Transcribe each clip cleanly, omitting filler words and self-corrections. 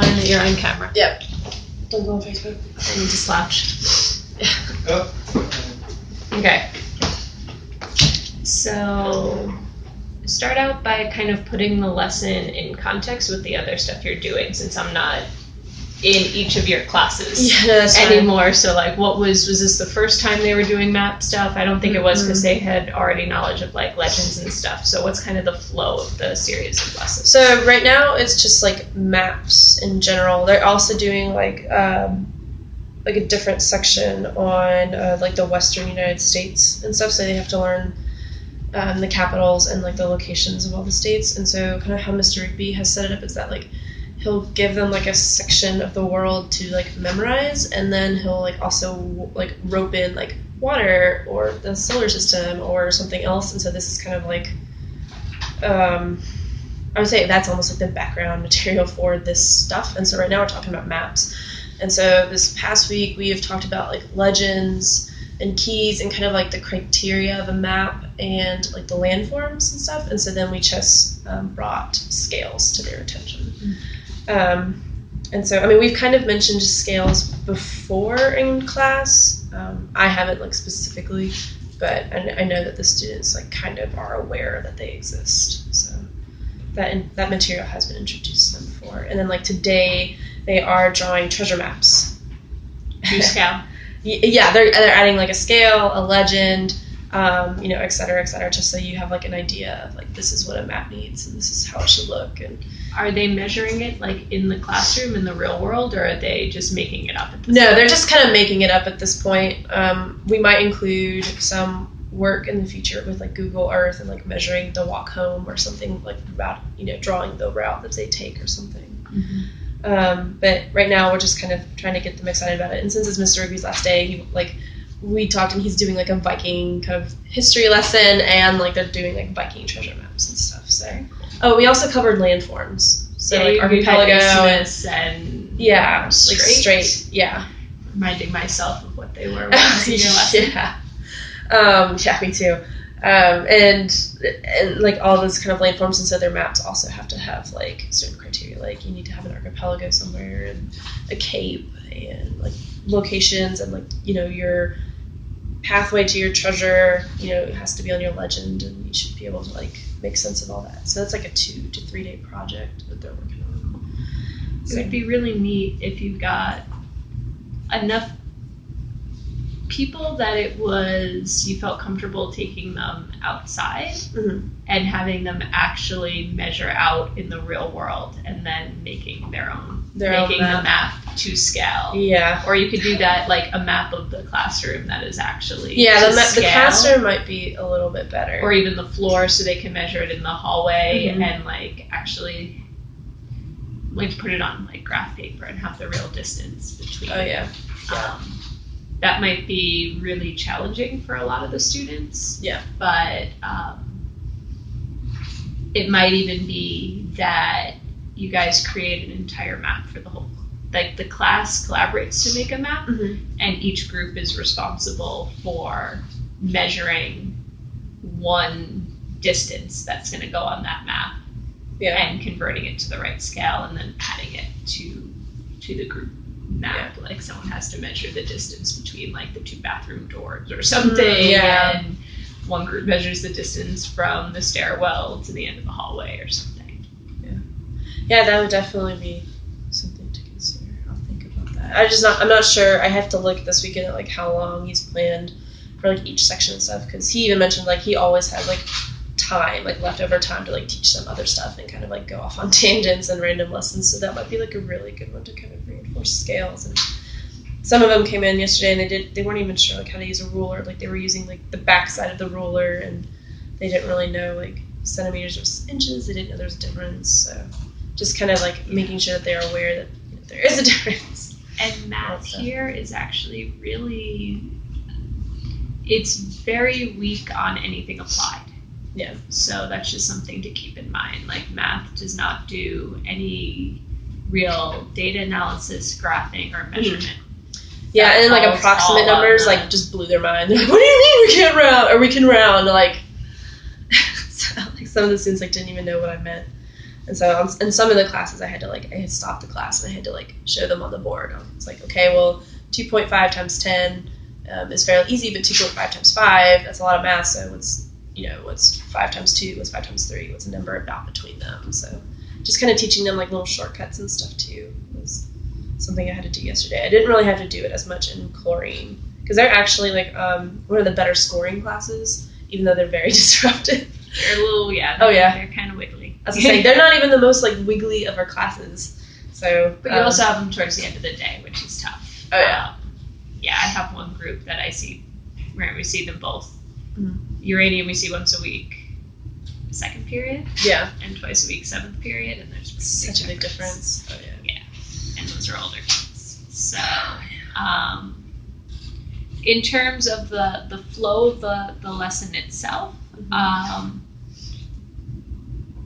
fine. You're on camera. Yep. Don't go on Facebook. I need to slouch. Oh. Okay. So start out by kind of putting the lesson in context with the other stuff you're doing, since I'm not in each of your classes anymore. So like, what was this the first time they were doing map stuff? I don't think it was, because they had already knowledge of like legends and stuff. So what's kind of the flow of the series of lessons? So right now it's just like maps in general. They're also doing like a different section on like the Western United States and stuff. So they have to learn the capitals and like the locations of all the states. And so kind of how Mr. Rigby has set it up is that like he'll give them like a section of the world to like memorize, and then he'll like also like rope in like water or the solar system or something else. And so this is kind of like I would say that's almost like the background material for this stuff. And so right now we're talking about maps. And so this past week we have talked about like legends and keys and kind of like the criteria of a map and like the landforms and stuff. And so then we just brought scales to their attention. And so, I mean, we've kind of mentioned scales before in class. I haven't like specifically, but I know that the students like kind of are aware that they exist. So that material has been introduced to them before. And then like today they are drawing treasure maps. To scale. Yeah, they're adding like a scale, a legend, et cetera, just so you have like an idea of like this is what a map needs and this is how it should look. And are they measuring it like in the classroom in the real world, or are they just making it up at this point? No, they're just kind of making it up at this point. We might include some work in the future with like Google Earth and like measuring the walk home or something like about drawing the route that they take or something. But right now we're just kind of trying to get them excited about it. And since it's Mr. Rigby's last day, we talked, and he's doing like a Viking kind of history lesson, and like they're doing like Viking treasure maps and stuff. So, we also covered landforms. So like archipelago and like straight. Yeah. Reminding myself of what they were when I was in your lesson. Yeah, me too. And like all those kind of landforms, and so their maps also have to have like certain criteria, like you need to have an archipelago somewhere and a cape and like locations and like your pathway to your treasure, it has to be on your legend, and you should be able to like make sense of all that. So that's like a 2 to 3 day project that they're working on. It would be really neat if you got enough people that you felt comfortable taking them outside and having them actually measure out in the real world, and then making their own map to scale. Yeah. Or you could do that like a map of the classroom that is actually the classroom might be a little bit better. Or even the floor, so they can measure it in the hallway and like actually like put it on like graph paper and have the real distance between. Oh yeah. That might be really challenging for a lot of the students. Yeah. But it might even be that you guys create an entire map for the whole, like the class collaborates to make a map, and each group is responsible for measuring one distance that's going to go on that map and converting it to the right scale, and then adding it to the group map. Like someone has to measure the distance between like the 2 bathroom doors or something, and one group measures the distance from the stairwell to the end of the hallway or something. Yeah, that would definitely be something to consider. I'll think about that. I'm not sure. I have to look this weekend at like how long he's planned for like each section and stuff, because he even mentioned like he always had like time, like leftover time to like teach them other stuff and kind of like go off on tangents and random lessons. So that might be like a really good one to kind of reinforce scales. And some of them came in yesterday and they weren't even sure like how to use a ruler. Like they were using like the back side of the ruler, and they didn't really know like centimeters versus inches. They didn't know there was a difference. So just kind of like making sure that they're aware that there is a difference. And math here is actually really, it's very weak on anything applied. Yeah. So that's just something to keep in mind. Like math does not do any real data analysis, graphing, or measurement. Yeah, and then like approximate numbers like just blew their mind. They're like, what do you mean we can't round, or we can round? Like, so, like some of the students like didn't even know what I meant. And so in some of the classes, I had stopped the class and I had to like show them on the board. I was like, okay, well, 2.5 times 10 is fairly easy, but 2.5 times 5, that's a lot of math. So what's 5 times 2? What's 5 times 3? What's a number not between them? So just kind of teaching them like little shortcuts and stuff too was something I had to do yesterday. I didn't really have to do it as much in chlorine because they're actually like one of the better scoring classes, even though they're very disruptive. They're a little, they're kind of wiggly. As I say, they're not even the most like wiggly of our classes. So, but you also have them towards the end of the day, which is tough. Oh yeah. Yeah, I have one group that I see where we see them both. Mm-hmm. Uranium we see once a week, second period. Yeah. And twice a week, seventh period, and there's such a big difference. Oh yeah. Yeah, and those are older kids. So, in terms of the flow of the lesson itself,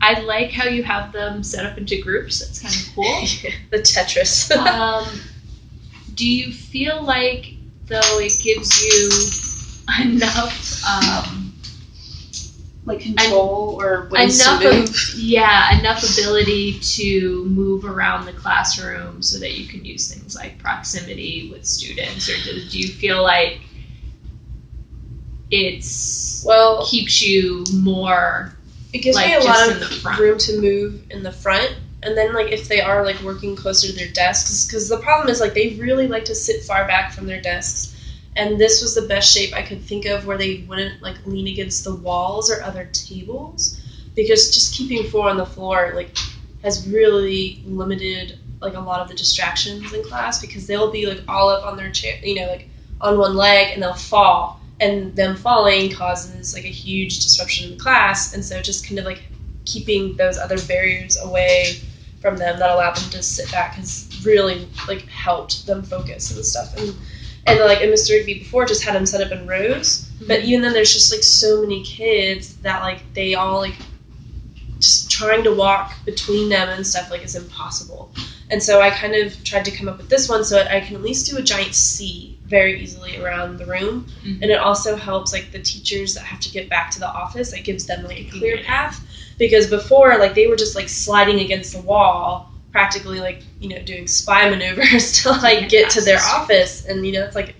I like how you have them set up into groups. That's kind of cool. The Tetris. Do you feel like, though, it gives you enough like control or ways to move? Enough ability to move around the classroom so that you can use things like proximity with students, or do you feel like keeps you more? It gives like, me a lot in the front? of room to move in the front, and then like if they are like working closer to their desks, because the problem is like they really like to sit far back from their desks, and this was the best shape I could think of where they wouldn't like lean against the walls or other tables, because just keeping 4 on the floor like has really limited like a lot of the distractions in class, because they'll be like all up on their chair, like on one leg, and they'll fall. And them falling causes like a huge disruption in the class, and so just kind of like keeping those other barriers away from them that allowed them to sit back has really like helped them focus and stuff. And like in Mr. Rigby before just had them set up in rows, but even then there's just like so many kids that like they all like just trying to walk between them and stuff like is impossible. And so I kind of tried to come up with this one so that I can at least do a giant C very easily around the room. And it also helps like the teachers that have to get back to the office. It gives them like a clear path, because before like they were just like sliding against the wall, practically like doing spy maneuvers to like get to their office. And it's like,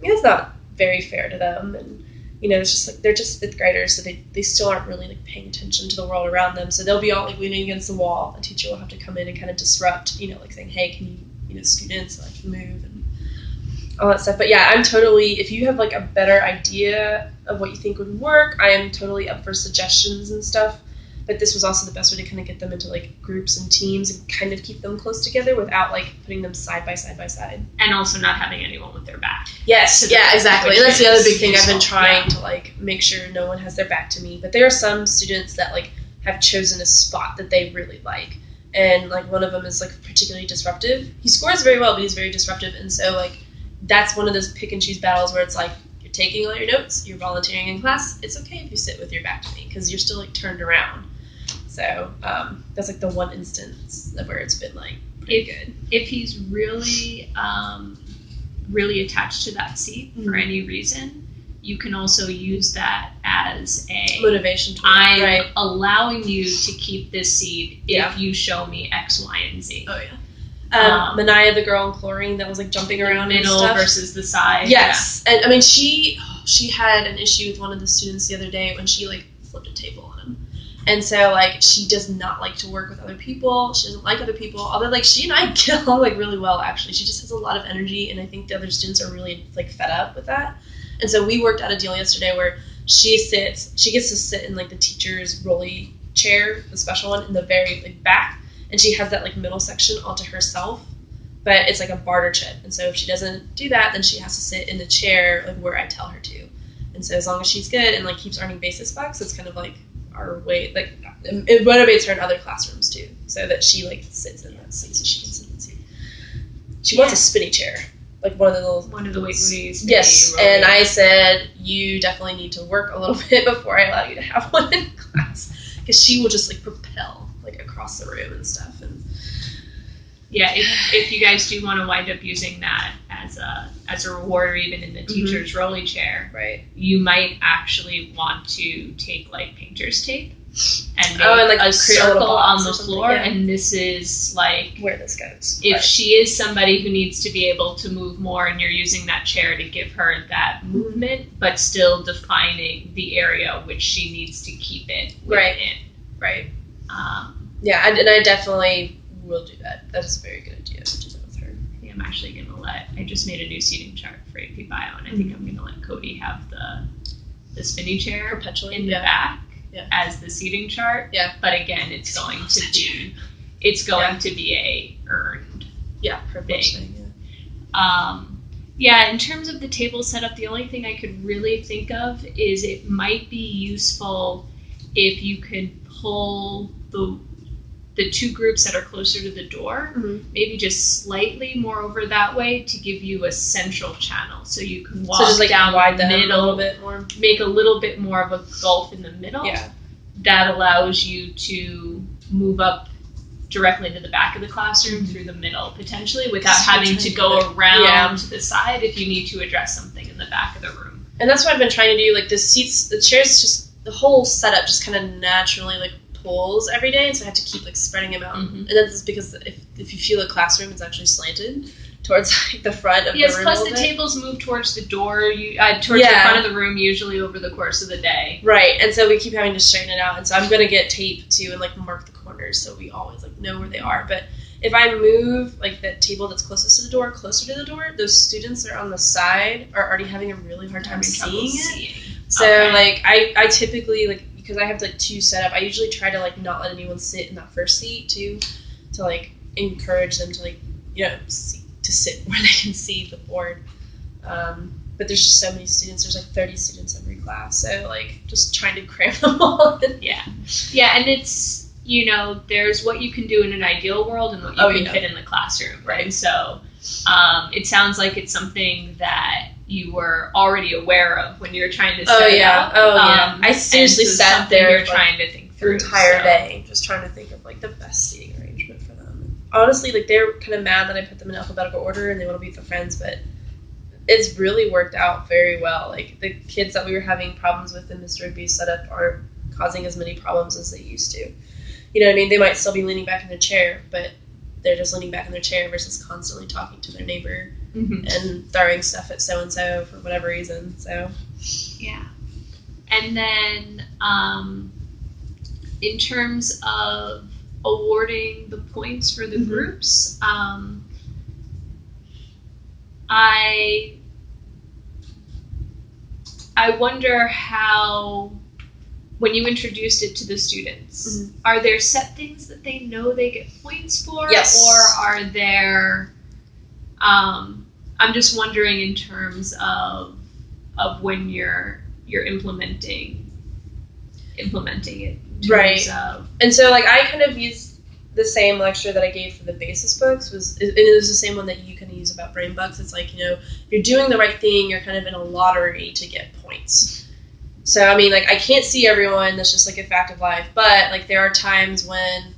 it's not very fair to them. And it's just like they're just 5th graders, so they still aren't really like paying attention to the world around them. So they'll be all like leaning against the wall. A teacher will have to come in and kind of disrupt, like saying, hey, can you students like move and all that stuff. But yeah, I'm totally, if you have like a better idea of what you think would work, I am totally up for suggestions and stuff. But this was also the best way to kind of get them into like groups and teams and kind of keep them close together without like putting them side by side by side. And also not having anyone with their back. Yes, yeah, exactly. That's the other big thing. I've been trying to like make sure no one has their back to me. But there are some students that like have chosen a spot that they really like. And like one of them is like particularly disruptive. He scores very well, but he's very disruptive. And so like that's one of those pick and choose battles where it's like, you're taking all your notes, you're volunteering in class, it's okay if you sit with your back to me because you're still like turned around. So that's like the one instance where it's been like pretty good. If he's really really attached to that seat for any reason, you can also use that as a motivation tool. I'm allowing you to keep this seat if you show me X, Y, and Z. Oh yeah. Manaya, the girl in chlorine that was like jumping around the middle and stuff. versus the side. Yes, and I mean she had an issue with one of the students the other day when she like flipped a table on him. And so, like, she does not like to work with other people. She doesn't like other people. Although, like, she and I get along, like, really well, actually. She just has a lot of energy, and I think the other students are really, like, fed up with that. And so we worked out a deal yesterday where she gets to sit in, like, the teacher's rolly chair, the special one, in the very, like, back. And she has that, like, middle section all to herself. But it's, like, a barter chip. And so if she doesn't do that, then she has to sit in the chair, like, where I tell her to. And so as long as she's good and, like, keeps earning basis bucks, it's kind of, like, our way, like, it motivates her in other classrooms too, so that she like sits in that seat so she can sit in the seat. She wants a spinny chair, like one of the wigglies. Yes, and I said you definitely need to work a little bit before I allow you to have one in class, because she will just like propel like across the room and stuff. And yeah, if you guys do want to wind up using that as a reward, or even in the teacher's rolly chair, right, you might actually want to take like painter's tape and make a circle on the floor, yeah. and this is like where this goes. If she is somebody who needs to be able to move more, and you're using that chair to give her that movement, but still defining the area which she needs to keep it within. Right. Yeah, and I definitely will do that. That is a very good idea to do that with her. I think I'm actually going to I just made a new seating chart for AP Bio, and I think I'm going to let Cody have the spinny chair perpetually in the back as the seating chart. Yeah. But again, it's going to be a earned thing. In terms of the table setup, the only thing I could really think of is it might be useful if you could pull the two groups that are closer to the door, maybe just slightly more over that way to give you a central channel, so you can walk down the middle, a little bit more, make a little bit more of a gulf in the middle. Yeah, that allows you to move up directly to the back of the classroom through the middle, potentially, without having to go around to the side if you need to address something in the back of the room. And that's what I've been trying to do. Like the seats, the chairs, just the whole setup just kind of naturally like pulls every day, and so I have to keep like spreading them out. And that's because if you feel the classroom, it's actually slanted towards like the front of the room. Yes, plus the tables move towards the door, towards the front of the room, usually over the course of the day. Right, and so we keep having to straighten it out, and so I'm gonna get tape too and like mark the corners so we always like know where they are. But if I move like that table that's closest to the door closer to the door, those students that are on the side are already having a really hard time seeing it. So like I typically like, because I have like two set up, I usually try to like not let anyone sit in that first seat too, to like encourage them to like, you know, to sit where they can see the board. But there's just so many students. There's like 30 students every class, so like just trying to cram them all in. Yeah, and it's, you know, there's what you can do in an ideal world and what you can fit in the classroom, right? And so it sounds like it's something that you were already aware of when you were trying to set it up. I seriously sat there you're trying to think through the entire day, just trying to think of like the best seating arrangement for them. Honestly, like they're kind of mad that I put them in alphabetical order and they want to be with their friends, but it's really worked out very well. Like the kids that we were having problems with in Mr. Rigby's setup aren't causing as many problems as they used to. You know what I mean? They might still be leaning back in their chair, but they're just leaning back in their chair versus constantly talking to their neighbor and throwing stuff at so-and-so for whatever reason. So yeah. And then in terms of awarding the points for the groups, I wonder how, when you introduced it to the students, are there set things that they know they get points for? Yes. Or are there, I'm just wondering in terms of when you're implementing it. Right. And so like I kind of used the same lecture that I gave for the basis books, it was the same one that you can use about brain bugs. It's like, you know, if you're doing the right thing, you're kind of in a lottery to get points. So, I mean, like, I can't see everyone. That's just, like, a fact of life. But, like, there are times when,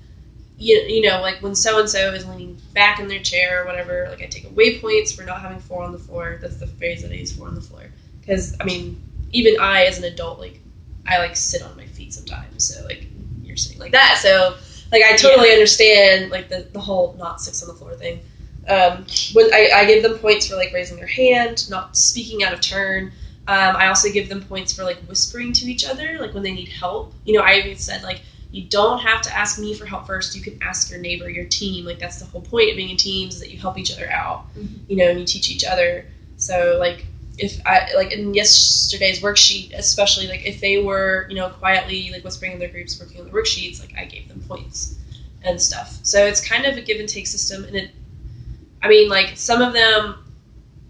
you know, like, when so-and-so is leaning back in their chair or whatever, like, I take away points for not having 4 on the floor. That's the phrase that I use, 4 on the floor. Because, I mean, even I, as an adult, like, I, like, sit on my feet sometimes. So, like, you're sitting like that. So, like, I totally understand, like, the whole not 6 on the floor thing. When I give them points for, like, raising their hand, not speaking out of turn. I also give them points for, like, whispering to each other, like, when they need help. You know, I even said, like, you don't have to ask me for help first. You can ask your neighbor, your team. Like, that's the whole point of being in teams, is that you help each other out, you know, and you teach each other. So, like, if I, like, in yesterday's worksheet, especially, like, if they were, you know, quietly, like, whispering in their groups, working on the worksheets, like, I gave them points and stuff. So it's kind of a give and take system, and it, I mean, like, some of them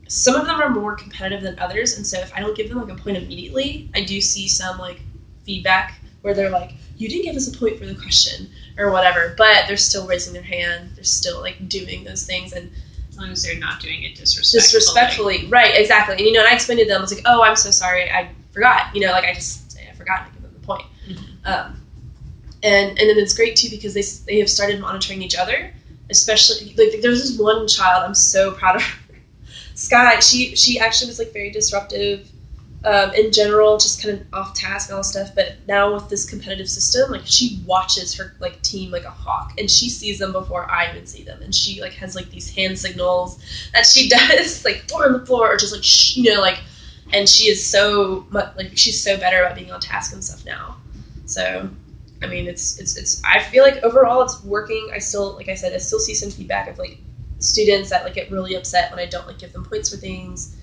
are more competitive than others, and so if I don't give them, like, a point immediately, I do see some, like, feedback where they're like, you didn't give us a point for the question, or whatever, but they're still raising their hand, they're still, like, doing those things, and as long as they're not doing it disrespectfully. Right, exactly. And, you know, and I explained to them, I was like, oh, I'm so sorry, I forgot. You know, like, I forgot to give them the point. And then it's great, too, because they have started monitoring each other, especially, like, there's this one child, I'm so proud of her. Sky, she actually was, like, very disruptive in general, just kind of off task and all stuff. But now with this competitive system, like she watches her like team like a hawk, and she sees them before I even see them, and she like has like these hand signals that she does like on the floor or just like you know like, and she is so much like she's so better about being on task and stuff now. So I mean, it's I feel like overall it's working. I still, like I said, I still see some feedback of like students that like get really upset when I don't like give them points for things.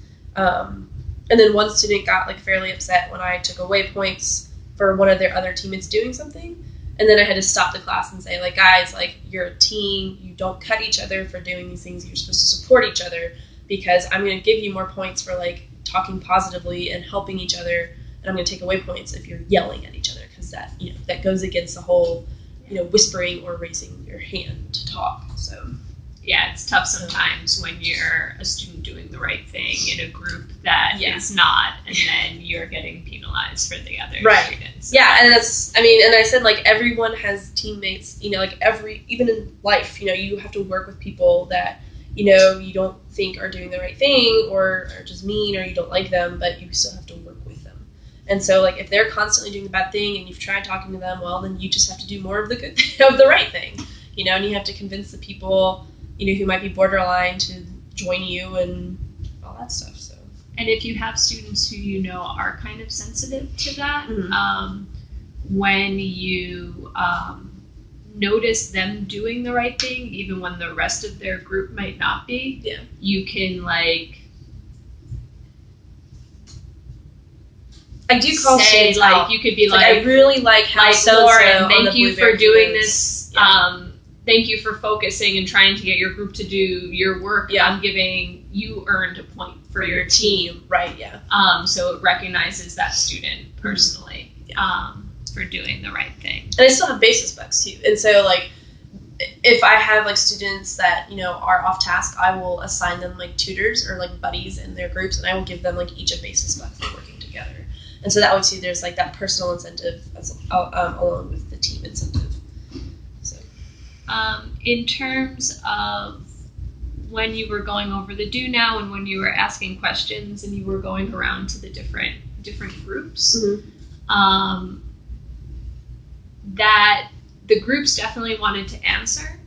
And then one student got like fairly upset when I took away points for one of their other teammates doing something. And then I had to stop the class and say, like, guys, like, you're a team. You don't cut each other for doing these things. You're supposed to support each other, because I'm going to give you more points for like talking positively and helping each other. And I'm going to take away points if you're yelling at each other, because that, you know, that goes against the whole, you know, whispering or raising your hand to talk. So yeah, it's tough sometimes when you're a student doing the right thing in a group that is not, and then you're getting penalized for the other students. Yeah, and that's, I mean, and I said, like, everyone has teammates, you know, like even in life, you know, you have to work with people that, you know, you don't think are doing the right thing or are just mean or you don't like them, but you still have to work with them. And so, like, if they're constantly doing the bad thing and you've tried talking to them, well, then you just have to do more of the good, of the right thing, you know, and you have to convince the people, you know, who might be borderline to join you and all that stuff. So, and if you have students who you know are kind of sensitive to that, when you notice them doing the right thing, even when the rest of their group might not be, you can like. I do call say like out. You could be like, I really like how Lauren, thank you for doing this. Thank you for focusing and trying to get your group to do your work. I'm giving you earned a point for your team. Right, yeah. So it recognizes that student personally for doing the right thing. And I still have basis bucks too. And so like if I have like students that, you know, are off task, I will assign them like tutors or like buddies in their groups, and I will give them like each a basis buck for working together. And so that way too, there's like that personal incentive as, along with the team incentive. In terms of when you were going over the do now and when you were asking questions and you were going around to the different groups, that the groups definitely wanted to answer,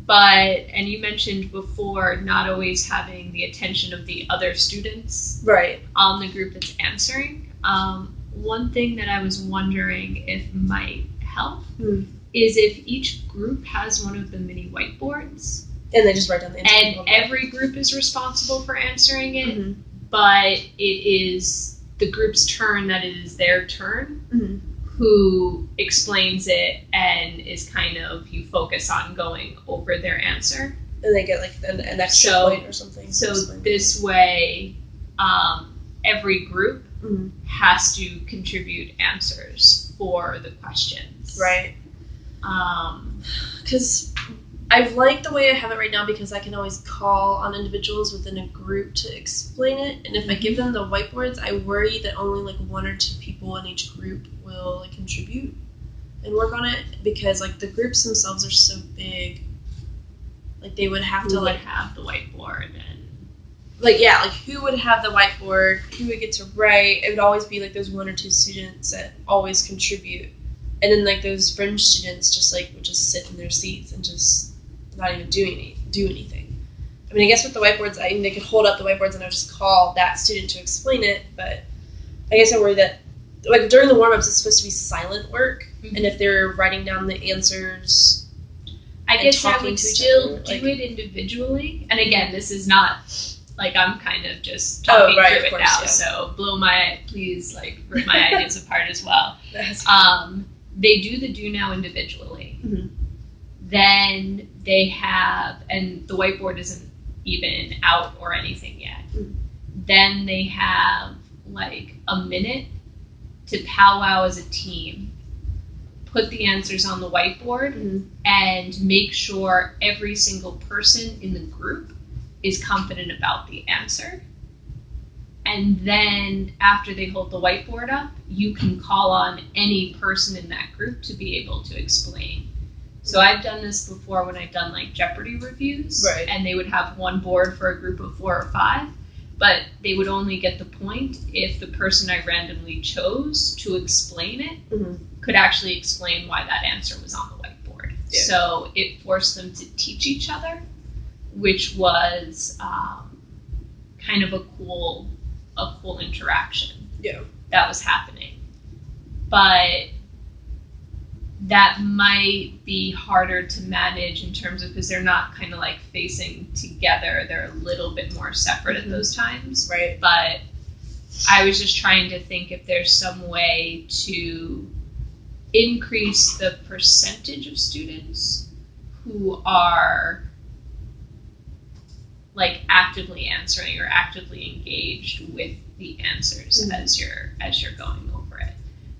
but, and you mentioned before, not always having the attention of the other students on the group that's answering. One thing that I was wondering if might help is if each group has one of the mini whiteboards. And they just write down the answer. And every group is responsible for answering it, but it is the group's turn that it is their turn who explains it and is kind of, you focus on going over their answer. And they get like an extra point or something. So this way, every group has to contribute answers for the questions. Right. Because I like the way I have it right now, because I can always call on individuals within a group to explain it. And if I give them the whiteboards, I worry that only like one or two people in each group will like contribute and work on it, because like the groups themselves are so big. Like they would have to like have the whiteboard and like who would have the whiteboard, who would get to write. It would always be like those one or two students that always contribute. And then, like, those fringe students just, like, would just sit in their seats and just not even do anything. I mean, I guess with the whiteboards, they could hold up the whiteboards and I would just call that student to explain it. But I guess I worry that, like, during the warm-ups, it's supposed to be silent work. And if they're writing down the answers, I guess I would still do it individually. And again, this is not, like, I'm kind of just talking through it now. So please, like, rip my ideas apart as well. They do the do now individually. Then they have, and the whiteboard isn't even out or anything yet. Then they have like a minute to powwow as a team, put the answers on the whiteboard, and make sure every single person in the group is confident about the answer. And then after they hold the whiteboard up, you can call on any person in that group to be able to explain. So I've done this before when I've done like Jeopardy reviews, and they would have one board for a group of 4 or 5, but they would only get the point if the person I randomly chose to explain it could actually explain why that answer was on the whiteboard. Yeah. So it forced them to teach each other, which was kind of a cool interaction that was happening. But that might be harder to manage in terms of, because they're not kind of like facing together. They're a little bit more separate at those times. Right. But I was just trying to think if there's some way to increase the percentage of students who are like actively answering or actively engaged with the answers as you're going over it.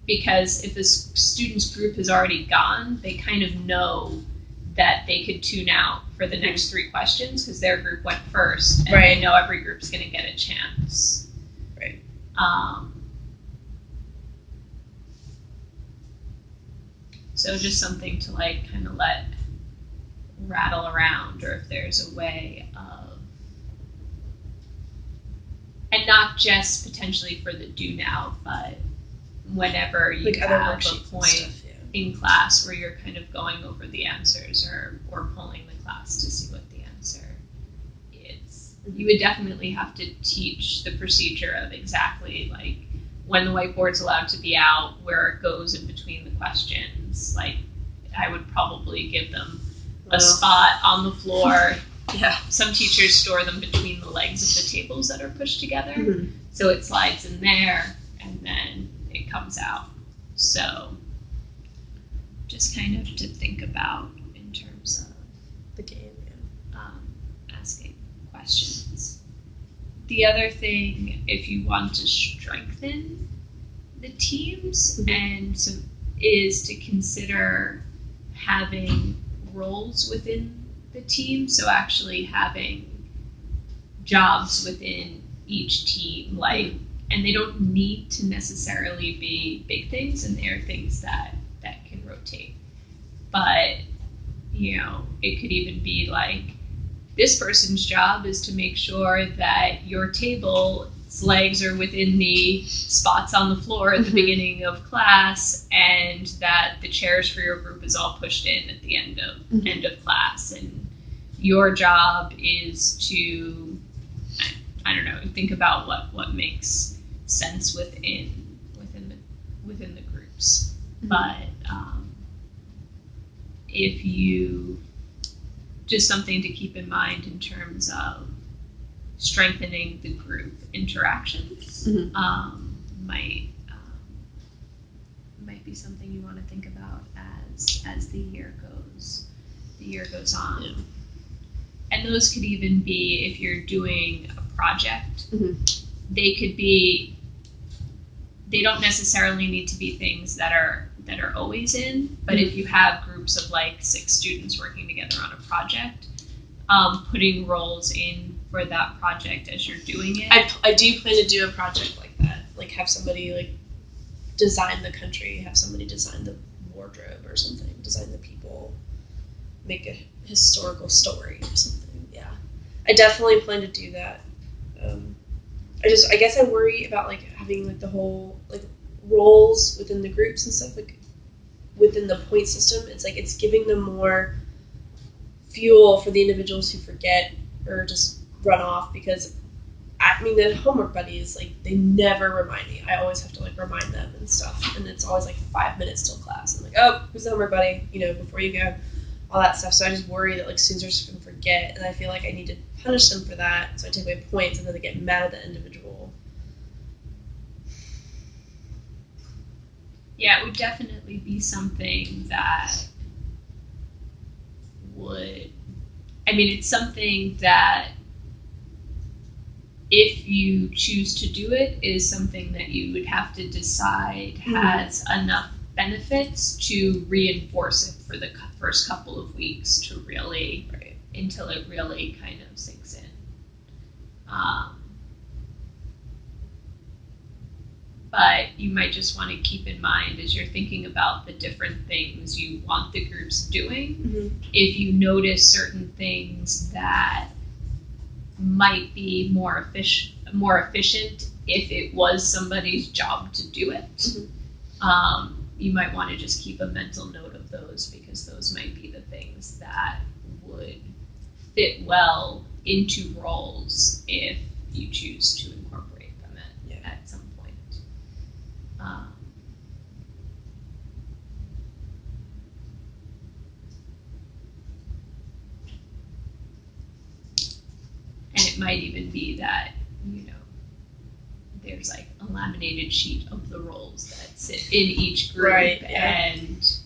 Because if the student's group has already gone, they kind of know that they could tune out for the next 3 questions because their group went first, and they know every group's going to get a chance. Right. So just something to like kind of let rattle around, or if there's a way of, and not just potentially for the do now, but whenever you like have a point in class where you're kind of going over the answers or polling the class to see what the answer is. You would definitely have to teach the procedure of exactly like when the whiteboard's allowed to be out, where it goes in between the questions. Like I would probably give them a spot on the floor. Yeah. Some teachers store them between the legs of the tables that are pushed together. So it slides in there and then it comes out. So just kind of to think about in terms of the game, asking questions. The other thing, if you want to strengthen the teams, and so is to consider having roles within the team. So actually having jobs within each team, like, and they don't need to necessarily be big things, and they're things that can rotate. But, you know, it could even be like, this person's job is to make sure that your table's legs are within the spots on the floor at the beginning of class, and that the chairs for your group is all pushed in at the end of class. And your job is to, I don't know, think about what makes sense within the groups. But if you, just something to keep in mind in terms of strengthening the group interactions, might be something you want to think about as the year goes on. Yeah. And those could even be, if you're doing a project, they could be, they don't necessarily need to be things that are always in, but if you have groups of like 6 students working together on a project, putting roles in for that project as you're doing it. I do plan to do a project like that, like have somebody like design the country, have somebody design the wardrobe or something, design the people, make a historical story or something. Yeah, I definitely plan to do that. I guess I worry about like having like the whole like roles within the groups and stuff, like within the point system. It's like it's giving them more fuel for the individuals who forget or just run off, because I mean the homework buddies, like they never remind me. I always have to like remind them and stuff, and it's always like 5 minutes till class. I'm like, oh, who's the homework buddy? You know, before you go, all that stuff. So I just worry that like students are just gonna forget, and I feel like I need to punish them for that. So I take away points, and then they get mad at the individual. Yeah, it would definitely be something that would, I mean, it's something that if you choose to do it, is something that you would have to decide has enough benefits to reinforce it for the first couple of weeks to really, until it really kind of sinks in. But you might just want to keep in mind as you're thinking about the different things you want the groups doing, if you notice certain things that might be more more efficient if it was somebody's job to do it. You might want to just keep a mental note of those, because those might be the things that would fit well into roles if you choose to incorporate them at some point. And it might even be that, there's like a laminated sheet of the roles that sit in each group, and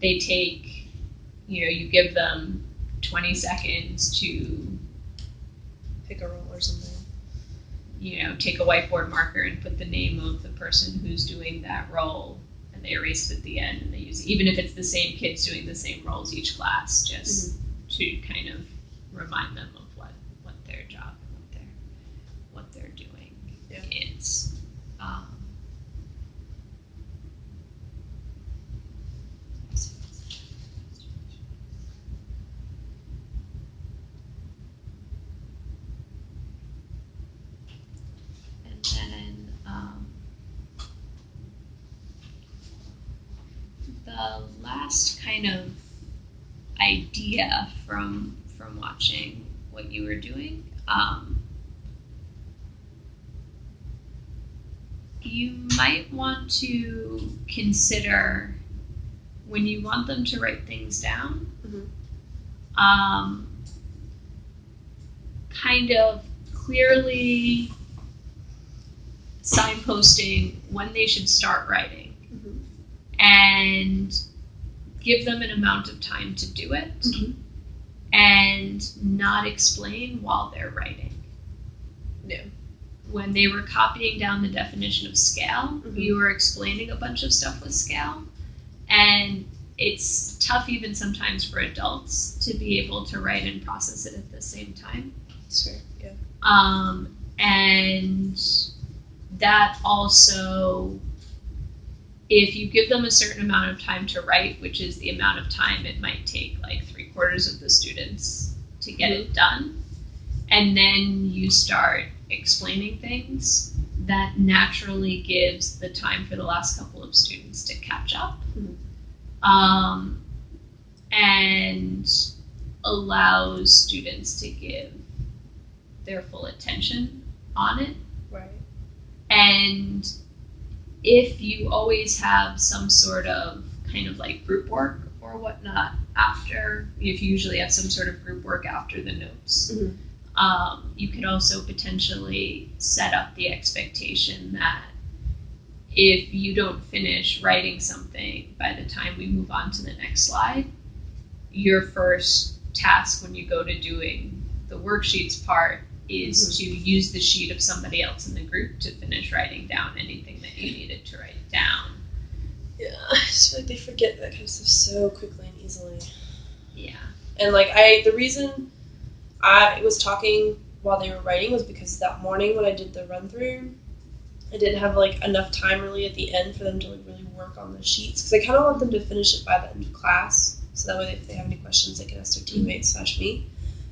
they take, you give them 20 seconds to pick a role or something. Take a whiteboard marker and put the name of the person who's doing that role, and they erase it at the end, and they use it, even if it's the same kids doing the same roles each class, just to kind of remind them of what their job, what they're doing is. And then the last kind of idea from watching what you were doing, you might want to consider, when you want them to write things down, kind of clearly signposting when they should start writing, and give them an amount of time to do it, and not explain while they're writing. Yeah. When they were copying down the definition of scale, you were explaining a bunch of stuff with scale, and it's tough even sometimes for adults to be able to write and process it at the same time. Sure, yeah. And that also, if you give them a certain amount of time to write, which is the amount of time it might take like 3/4 of the students to get it done, and then you start explaining things, that naturally gives the time for the last couple of students to catch up, and allows students to give their full attention on it. Right. And if you always have some sort of kind of like group work or whatnot after, if you usually have some sort of group work after the notes, you could also potentially set up the expectation that if you don't finish writing something by the time we move on to the next slide, your first task when you go to doing the worksheets part is to use the sheet of somebody else in the group to finish writing down anything that you needed to write down. Yeah, I just feel like they forget that kind of stuff so quickly and easily. Yeah. And like the reason I was talking while they were writing was because that morning when I did the run through, I didn't have like enough time really at the end for them to like really work on the sheets, because I kind of want them to finish it by the end of class, so that way if they have any questions they can ask their teammates / me.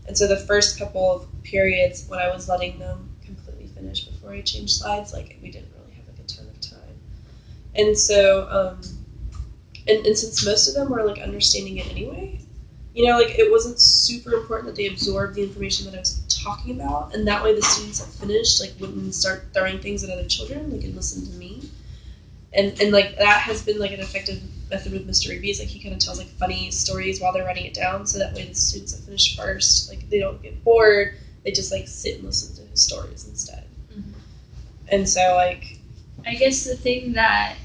And so the first couple of periods when I was letting them completely finish before I changed slides, like we didn't really have like a ton of time. And so and since most of them were like understanding it anyway, like it wasn't super important that they absorbed the information that I was talking about, and that way the students that finished like wouldn't start throwing things at other children. They could listen to me, and like that has been like an effective method with Mr. Rigby. Is like he kind of tells like funny stories while they're writing it down, so that way the students that finish first, like they don't get bored. They just like sit and listen to his stories instead. And so like, I guess the thing that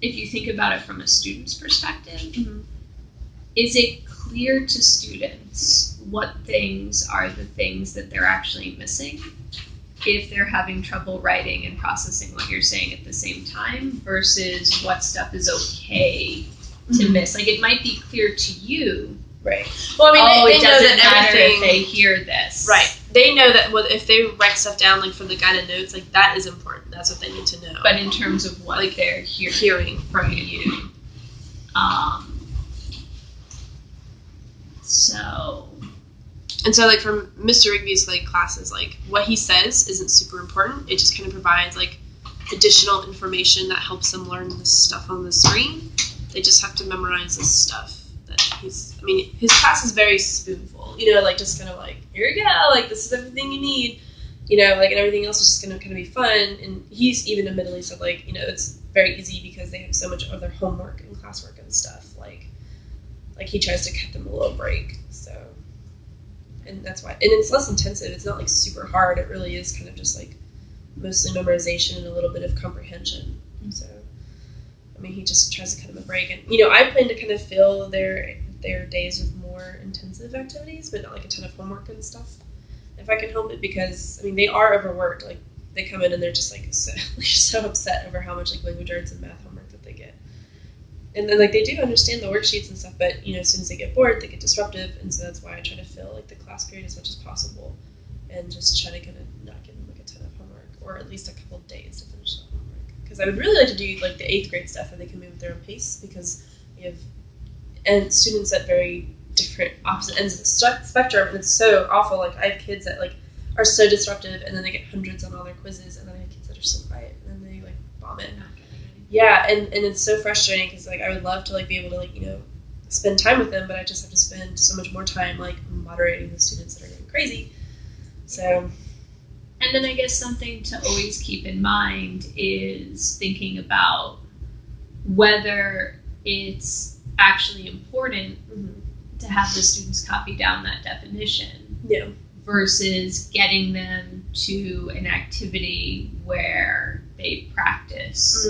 if you think about it from a student's perspective. Is it clear to students what things are the things that they're actually missing if they're having trouble writing and processing what you're saying at the same time, versus what stuff is okay to miss? Like, it might be clear to you. Right. Well, I mean, they know that matter everything. If they hear this. Right. They know that if they write stuff down like from the guided notes, like that is important. That's what they need to know. But in terms of what like they're hearing from you. So And so, like, from Mr. Rigby's, like, classes, like, what he says isn't super important. It just kind of provides, like, additional information that helps them learn this stuff on the screen. They just have to memorize this stuff that his class is very spoonful, like, just kind of like, here you go, like, this is everything you need, like, and everything else is just going to kind of be fun. And he's even admittedly said, like, it's very easy because they have so much of their homework and classwork and stuff, like he tries to cut them a little break, so, and that's why, and it's less intensive, it's not, like, super hard, it really is kind of just, like, mostly memorization and a little bit of comprehension, so, he just tries to cut them a break, and, I plan to kind of fill their days with more intensive activities, but not, like, a ton of homework and stuff, if I can help it, because, they are overworked, like, they come in and they're just, like, so upset over how much, like, language arts and math homework that they get. And then, like, they do understand the worksheets and stuff, but, as soon as they get bored, they get disruptive, and so that's why I try to fill, like, the class period as much as possible, and just try to kind of not give them, like, a ton of homework, or at least a couple of days to finish the homework. Because I would really like to do, like, the 8th grade stuff, where they can move at their own pace, because we have students at very different opposite ends of the spectrum, and it's so awful. Like, I have kids that, like, are so disruptive, and then they get hundreds on all their quizzes, and then I have kids that are so quiet, and then they, like, vomit. Yeah, and it's so frustrating, because, like, I would love to, like, be able to, like, spend time with them, but I just have to spend so much more time, like, moderating the students that are going crazy. So, and then I guess something to always keep in mind is thinking about whether it's actually important to have the students copy down that definition. Yeah. Versus getting them to an activity where they practice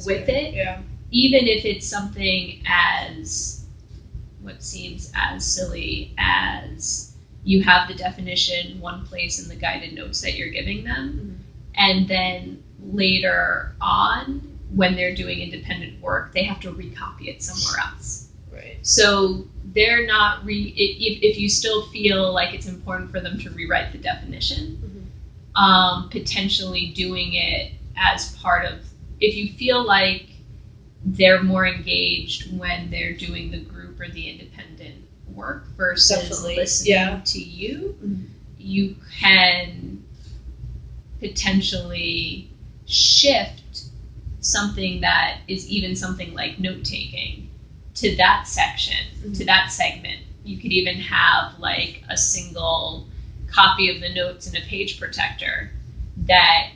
with it. Yeah. Even if it's something as what seems as silly as you have the definition one place in the guided notes that you're giving them, and then later on, when they're doing independent work, they have to recopy it somewhere else. Right. So they're not if you still feel like it's important for them to rewrite the definition, potentially doing it as part of, if you feel like they're more engaged when they're doing the group or the independent work versus listening to you, you can potentially shift something that is even something like note-taking to that section, to that segment. You could even have, like, a single copy of the notes in a page protector that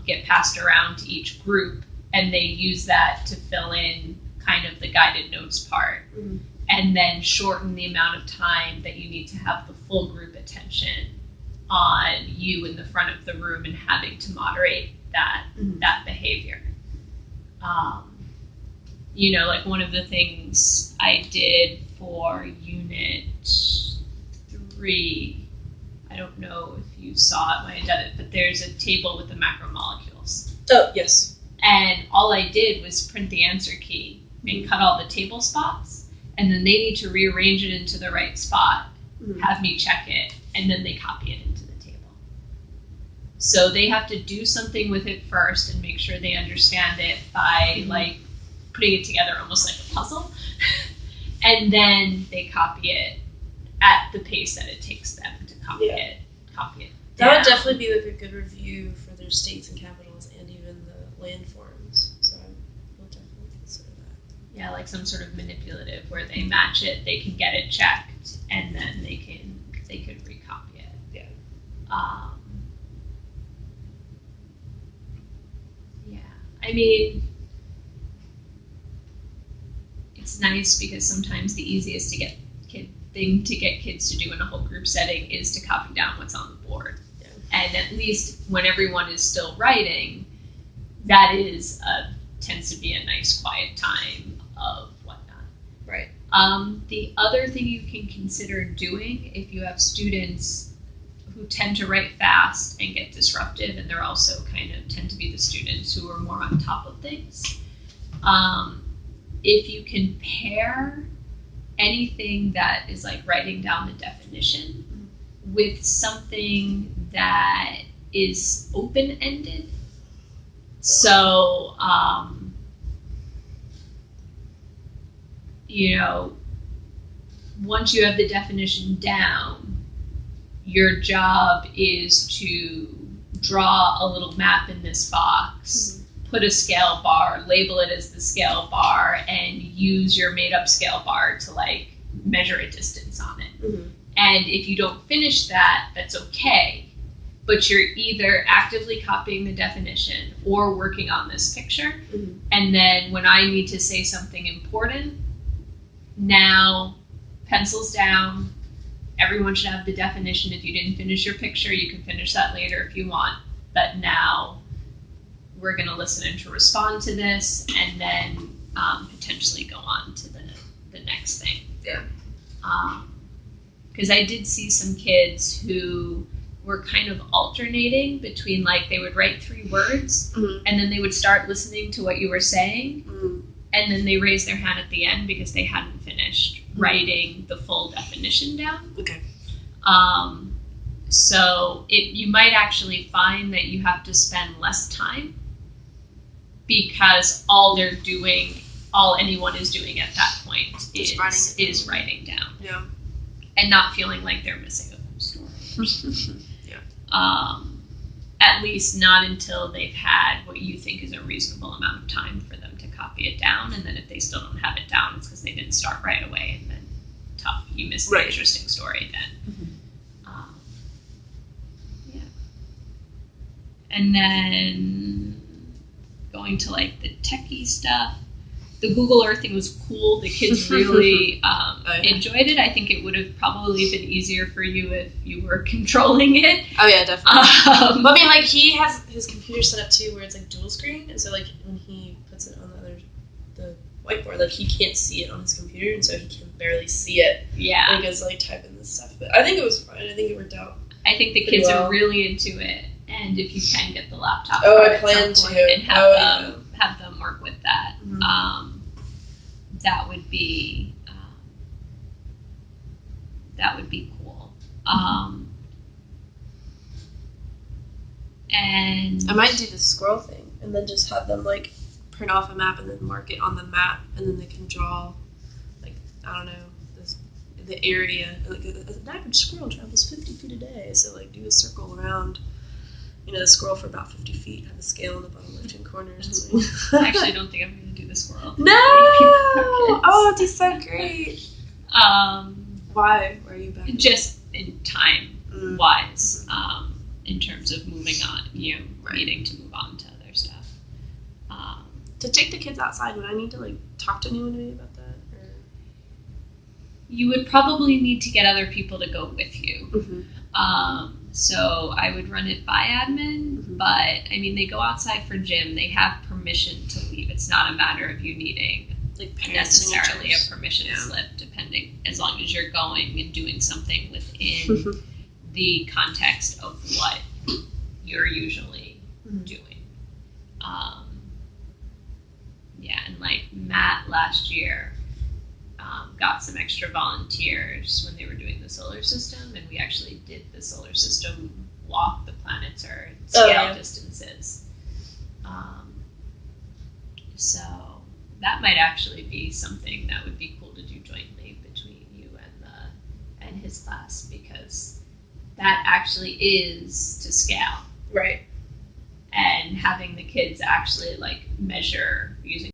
get passed around to each group, and they use that to fill in kind of the guided notes part, and then shorten the amount of time that you need to have the full group attention on you in the front of the room and having to moderate that behavior. Like, one of the things I did for Unit 3, I don't know if you saw it when I did it, but there's a table with the macromolecules. Oh, yes. And all I did was print the answer key and cut all the table spots, and then they need to rearrange it into the right spot, have me check it, and then they copy it into the table. So they have to do something with it first and make sure they understand it by, like, putting it together almost like a puzzle, and then they copy it at the pace that it takes them to copy it. That would definitely be, like, a good review for their states and capitals and even the landforms. So I will definitely consider that. Yeah, like some sort of manipulative where they match it, they can get it checked, and then they could recopy it. Yeah. It's nice because sometimes the easiest thing to get kids to do in a whole group setting is to copy down what's on the board. Yeah. And at least when everyone is still writing, that tends to be a nice quiet time of whatnot. Right. The other thing you can consider doing if you have students who tend to write fast and get disruptive, and they're also kind of tend to be the students who are more on top of things, if you can pair anything that is like writing down the definition with something that is open-ended. So, once you have the definition down, your job is to draw a little map in this box, put a scale bar, label it as the scale bar, and use your made-up scale bar to like measure a distance on it. And if you don't finish that, that's okay. But you're either actively copying the definition or working on this picture. And then when I need to say something important, now pencils down. Everyone should have the definition. If you didn't finish your picture, you can finish that later if you want. But now we're going to listen and to respond to this, and then potentially go on to the next thing. Yeah. Because I did see some kids who were kind of alternating between, like, they would write 3 words, and then they would start listening to what you were saying, and then they raised their hand at the end because they hadn't finished writing the full definition down. Okay. So you might actually find that you have to spend less time because all anyone is doing at that point is writing down. Yeah. And not feeling like they're missing a whole story. Yeah. At least not until they've had what you think is a reasonable amount of time for them to copy it down. And then if they still don't have it down, it's because they didn't start right away. And then tough, you missed the interesting story then. Yeah. And then going to like the techie stuff. The Google Earth thing was cool. The kids really enjoyed it. I think it would have probably been easier for you if you were controlling it. Oh yeah, definitely. But I mean, like, he has his computer set up too, where it's like dual screen, and so like when he puts it on the whiteboard, like he can't see it on his computer, and so he can barely see it. Yeah. And he goes like typing this stuff. But I think it was fine. I think it worked out. I think the kids are really into it, and if you can get the laptop, I plan to, and have them work with that. That would be cool. And I might do the scroll thing, and then just have them like print off a map and then mark it on the map, and then they can draw, like, I don't know, the area. Like an average squirrel travels 50 feet a day, so like do a circle around, the squirrel for about 50 feet. Have a scale in the bottom left-hand corner. I actually don't think I'm going to do the squirrel. No! Oh, it'd be so great. Why? Why are you back? Just in time-wise, in terms of moving on, needing to move on to other stuff. To take the kids outside, would I need to like talk to anyone maybe about that? Or? You would probably need to get other people to go with you. So I would run it by admin, but I mean, they go outside for gym. They have permission to leave. It's not a matter of you needing like necessarily a permission slip, depending, as long as you're going and doing something within the context of what you're usually doing. And like Matt last year got some extra volunteers when they were doing the solar system, and we actually did the solar system walk. The planets are scale distances. So that might actually be something that would be cool to do jointly between you and his class, because that actually is to scale. Right. And having the kids actually like measure using